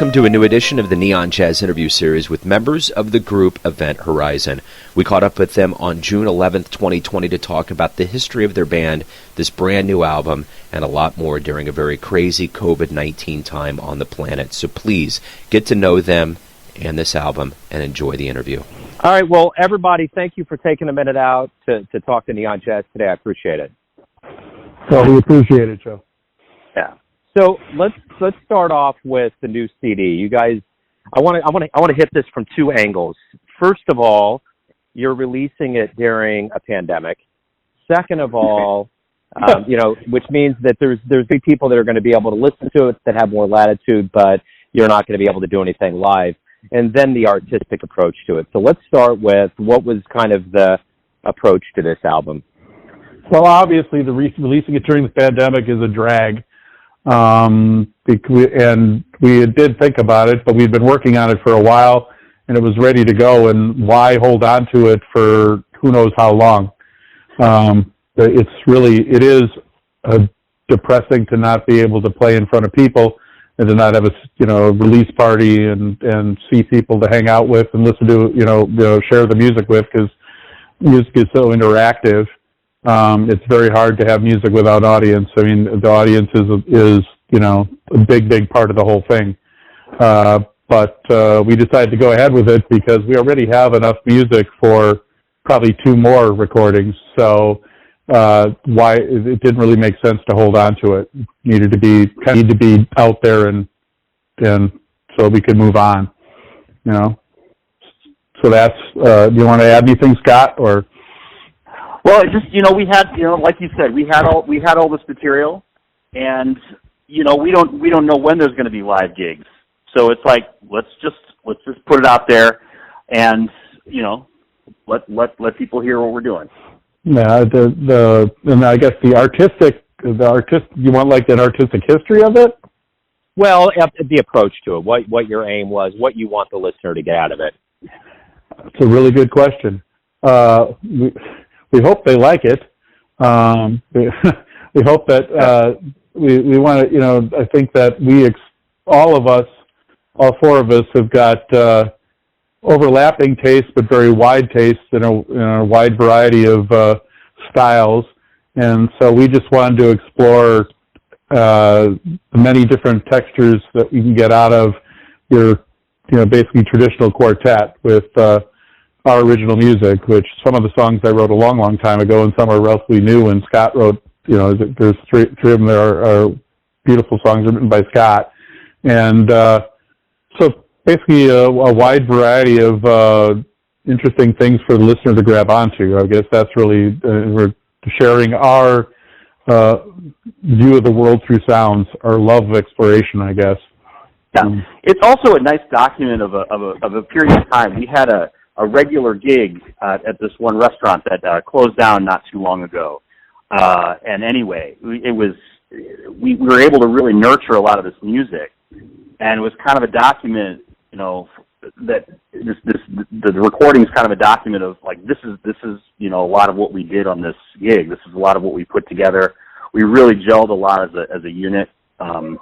Welcome to a new edition of the Neon Jazz interview series with members of the group Event Horizon. We caught up with them on June 11th, 2020 to talk about the history of their band, this brand new album, and a lot more during a very crazy COVID-19 time on the planet. So please get to know them and this album and enjoy the interview. All right, well, everybody, thank you for taking a minute out to talk to Neon Jazz today. I appreciate it. Well, we appreciate it, Joe. Yeah. So let's start off with the new CD. You guys, I want to hit this from two angles. First of all, you're releasing it during a pandemic. Second of all, which means that there's big people that are going to be able to listen to it that have more latitude, but you're not going to be able to do anything live. And then the artistic approach to it. So let's start with what was kind of the approach to this album. Well, obviously, releasing it during the pandemic is a drag. And we did think about it, but we'd been working on it for a while, and it was ready to go, and why hold on to it for who knows how long? It is depressing to not be able to play in front of people and to not have a release party and see people to hang out with and listen to, share the music with, because music is so interactive. It's very hard to have music without audience. I mean, the audience is a big part of the whole thing. But we decided to go ahead with it because we already have enough music for probably 2 more recordings. So why it didn't really make sense to hold on to it. Needed to be out there and so we could move on. So that's. Do you want to add anything, Scott, or? Well, it just we had like you said, we had all this material, and we don't know when there's going to be live gigs. So it's like let's just put it out there, and let people hear what we're doing. Yeah, and I guess the artistic. You want like an artistic history of it? Well, the approach to it, what your aim was, what you want the listener to get out of it. It's a really good question. We hope they like it. We hope that we want to. I think that all 4 of us, have got overlapping tastes, but very wide tastes in a wide variety of styles, and so we just wanted to explore the many different textures that you can get out of your, basically traditional quartet with. Our original music, which some of the songs I wrote a long time ago, and some are relatively new. And Scott wrote, there's three of them that are beautiful songs written by Scott, and so basically a wide variety of interesting things for the listener to grab onto. I guess that's really we're sharing our view of the world through sounds, our love of exploration, I guess. Yeah, it's also a nice document of a period of time. We had a regular gig at this one restaurant that closed down not too long ago. And anyway, we were able to really nurture a lot of this music, and it was kind of a document, that the recording is kind of a document of like this is a lot of what we did on this gig. This is a lot of what we put together. We really gelled a lot as a unit, and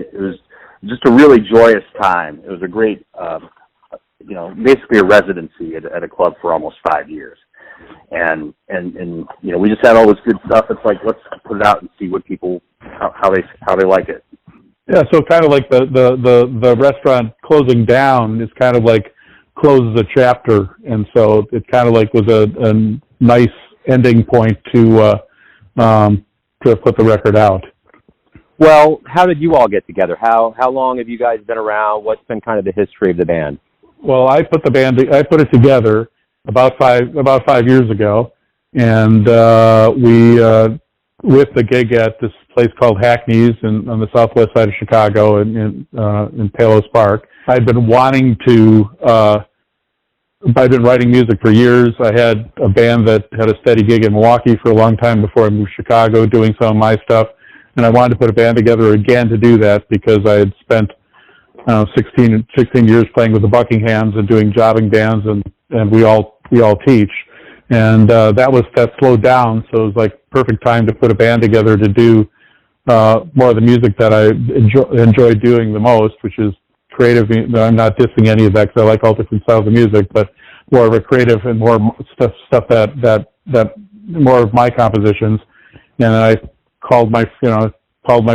it was just a really joyous time. It was a great. Basically a residency at a club for almost 5 years. And we just had all this good stuff. It's like, let's put it out and see what people, how they like it. Yeah. So kind of like the restaurant closing down is kind of like closes a chapter. And so it kind of like was a nice ending point to put the record out. Well, how did you all get together? How long have you guys been around? What's been kind of the history of the band? Well, I put it together about 5 years ago, and we with the gig at this place called Hackney's on the southwest side of Chicago in Palos Park. I'd been writing music for years. I had a band that had a steady gig in Milwaukee for a long time before I moved to Chicago, doing some of my stuff, and I wanted to put a band together again to do that because I had spent 16 years playing with the Buckinghams and doing jobbing bands, and we all teach, and that slowed down, so it was like perfect time to put a band together to do more of the music that I enjoy doing the most, which is creative. I'm not dissing any of that because I like all different styles of music, but more of a creative and more stuff that more of my compositions. And I called my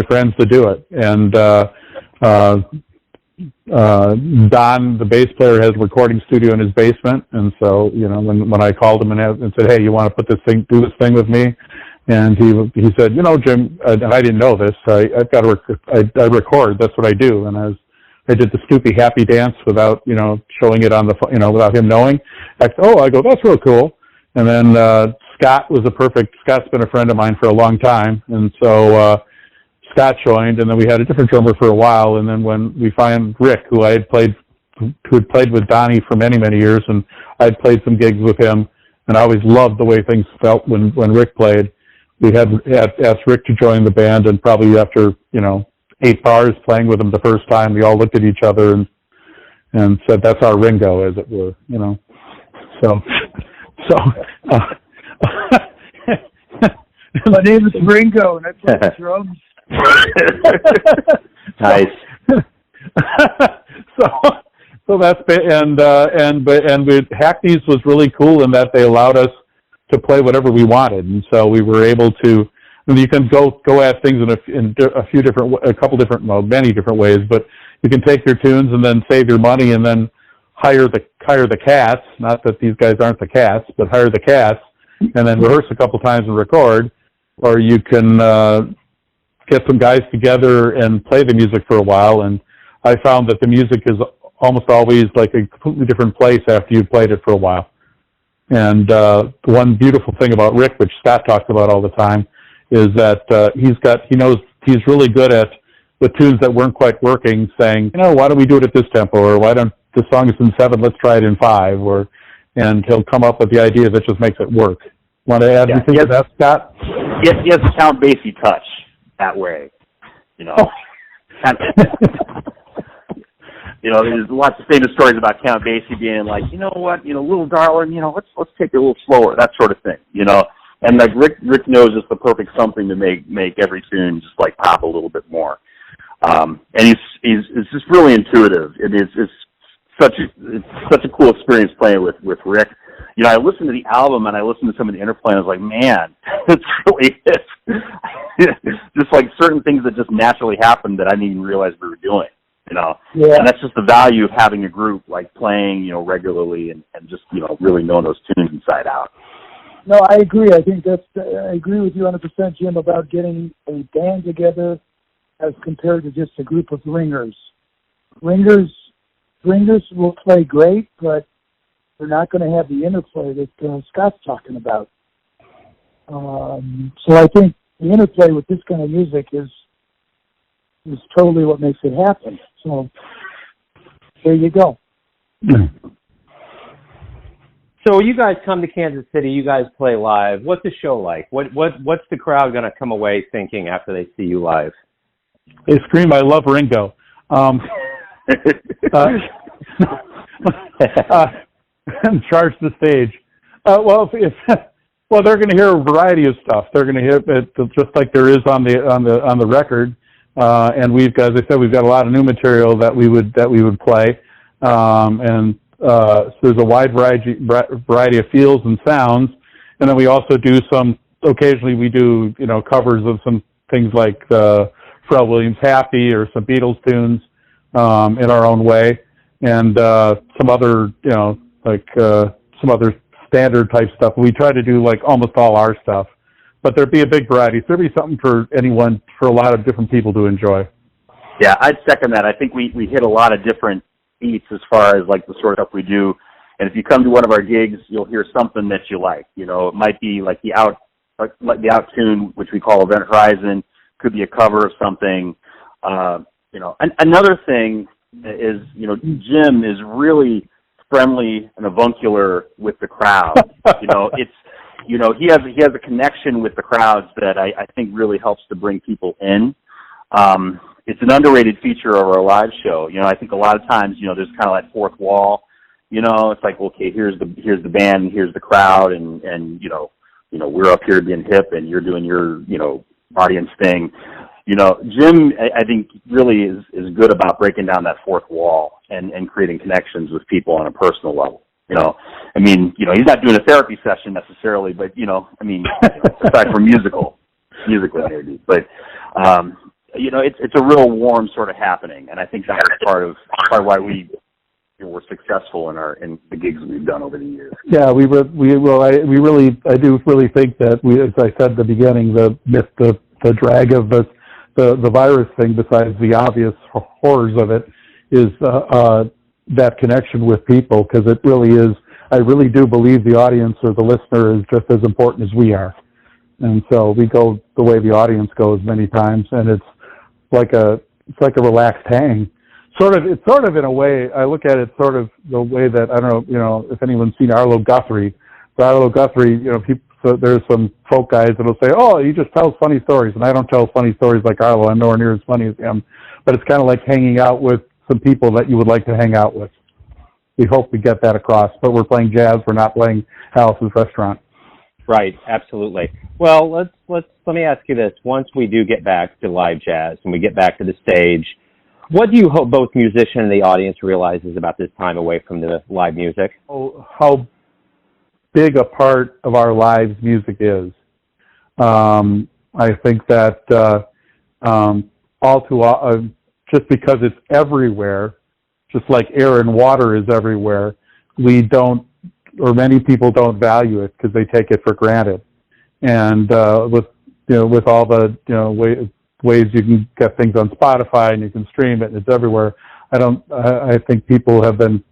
friends to do it. And Don, the bass player, has a recording studio in his basement, and so when I called him and said, "Hey, you want to do this thing with me?" And he said, "Jim," and I didn't know this. I've got to I record. That's what I do. And I did the Stoopy Happy Dance without showing it on the without him knowing. I go, "That's real cool." And then Scott's been a friend of mine for a long time, and so Scott joined, and then we had a different drummer for a while, and then when we find Rick, who had played with Donnie for many, many years, and I'd played some gigs with him, and I always loved the way things felt when Rick played. We had asked Rick to join the band, and probably after 8 bars playing with him the first time, we all looked at each other and said, "That's our Ringo," as it were, So. My name is Ringo, and I play the drums. Nice. So that's and Hackney's was really cool in that they allowed us to play whatever we wanted, and so we were able to. And you can go at things in many different ways, but you can take your tunes and then save your money and then hire the cats. Not that these guys aren't the cats, but hire the cats and then rehearse a couple times and record, or you can get some guys together and play the music for a while. And I found that the music is almost always like a completely different place after you've played it for a while. And one beautiful thing about Rick, which Scott talks about all the time, is that he's really good at the tunes that weren't quite working, saying, why don't we do it at this tempo, or why don't the song is in 7, let's try it in 5, and he'll come up with the idea that just makes it work. Want to add anything to that, Scott? Yes, he has a Count Basie touch that way. There's lots of famous stories about Count Basie being like, little darling, let's take it a little slower, that sort of thing, And like Rick knows it's the perfect something to make every tune just like pop a little bit more. And he's just really intuitive. It's such a cool experience playing with Rick. I listened to the album and I listened to some of the interplay and I was like, man, just like certain things that just naturally happened that I didn't even realize we were doing, Yeah. And that's just the value of having a group like playing, regularly and just, really knowing those tunes inside out. No, I agree. I agree with you 100%, Jim, about getting a band together as compared to just a group of ringers. Ringers will play great, but they're not going to have the interplay that Scott's talking about. So I think the interplay with this kind of music is totally what makes it happen. So there you go. So you guys come to Kansas City, you guys play live. What's the show like? What's the crowd going to come away thinking after they see you live? They scream, "I love Ringo." And charge the stage. Well, they're going to hear a variety of stuff. They're going to hear it just like there is on the record. And as I said, we've got a lot of new material that we would play. So there's a wide variety of feels and sounds. And then we also do occasionally we do, covers of some things like Pharrell Williams' Happy or some Beatles tunes in our own way. And some other, some other standard type stuff. We try to do like almost all our stuff. But there'd be a big variety. So there'd be something for a lot of different people to enjoy. Yeah, I'd second that. I think we hit a lot of different beats as far as like the sort of stuff we do. And if you come to one of our gigs, you'll hear something that you like. It might be like the out tune, which we call Event Horizon. Could be a cover of something. Another thing is, Jim is really friendly and avuncular with the crowd. He has a connection with the crowds that I think really helps to bring people in. It's an underrated feature of our live show. I think a lot of times, there's kind of that fourth wall. It's like, okay, here's the band, and here's the crowd, and we're up here being hip, and you're doing your audience thing. Jim, I think, really is good about breaking down that fourth wall and creating connections with people on a personal level. He's not doing a therapy session necessarily, but, aside from musically maybe. But, it's a real warm sort of happening, and I think that's part of why we're successful in the gigs we've done over the years. Yeah, I do really think that as I said at the beginning, the drag of the virus thing, besides the obvious horrors of it, is that connection with people, because it really is. I really do believe the audience or the listener is just as important as we are, and so we go the way the audience goes many times, and it's like a relaxed hang. It's sort of in a way, I look at it sort of the way that, I don't know, if anyone's seen Arlo Guthrie. But Arlo Guthrie, so there's some folk guys that'll say, oh, he just tells funny stories, and I don't tell funny stories like Arlo. I'm nowhere near as funny as him. But it's kind of like hanging out with some people that you would like to hang out with. We hope we get that across, but we're playing jazz. We're not playing Alice's Restaurant. Right, absolutely. Well, let me ask you this. Once we do get back to live jazz and we get back to the stage, what do you hope both musician and the audience realizes about this time away from the live music? Oh, how big a part of our lives music is. I think that just because it's everywhere, just like air and water is everywhere, many people don't value it because they take it for granted. And with all the ways you can get things on Spotify and you can stream it and it's everywhere, I think people have been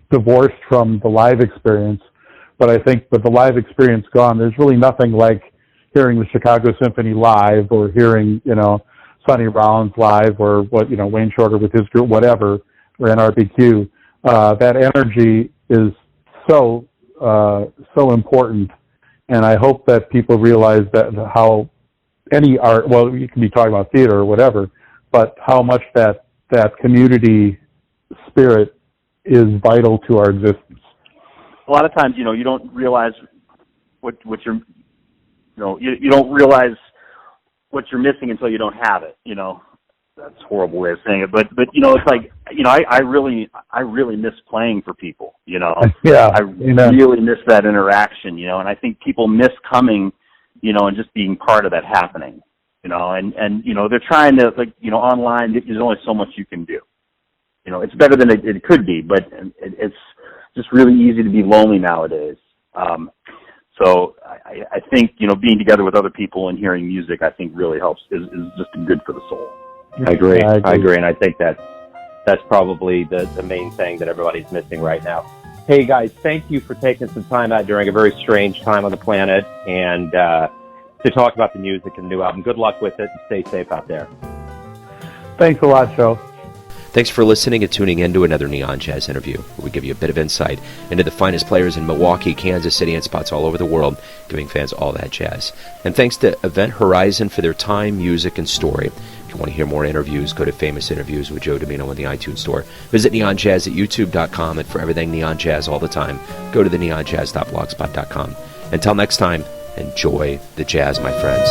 divorced from the live experience. But I think with the live experience gone, there's really nothing like hearing the Chicago Symphony live, or hearing, Sonny Rollins live, or Wayne Shorter with his group, whatever, or NRBQ. That energy is so important, and I hope that people realize that how any art, well, you can be talking about theater or whatever, but how much that community spirit is vital to our existence. A lot of times, you don't realize what you're, you don't realize what you're missing until you don't have it. That's a horrible way of saying it, but it's like, I really miss playing for people. Yeah, I really miss that interaction. And I think people miss coming, and just being part of that happening. And they're trying to, online. There's only so much you can do. It's better than it could be, but it's just really easy to be lonely nowadays. So I think, being together with other people and hearing music, I think really helps, is just good for the soul. I agree, and I think that's probably the main thing that everybody's missing right now. Hey, guys, thank you for taking some time out during a very strange time on the planet and to talk about the music and the new album. Good luck with it, and stay safe out there. Thanks a lot, Joe. Thanks for listening and tuning in to another Neon Jazz interview, where we give you a bit of insight into the finest players in Milwaukee, Kansas City, and spots all over the world, giving fans all that jazz. And thanks to Event Horizon for their time, music, and story. If you want to hear more interviews, go to Famous Interviews with Joe Domino in the iTunes Store. Visit neonjazz at youtube.com, and for everything Neon Jazz all the time, go to the neonjazz.blogspot.com. Until next time, enjoy the jazz, my friends.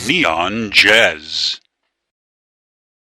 Neon Jazz.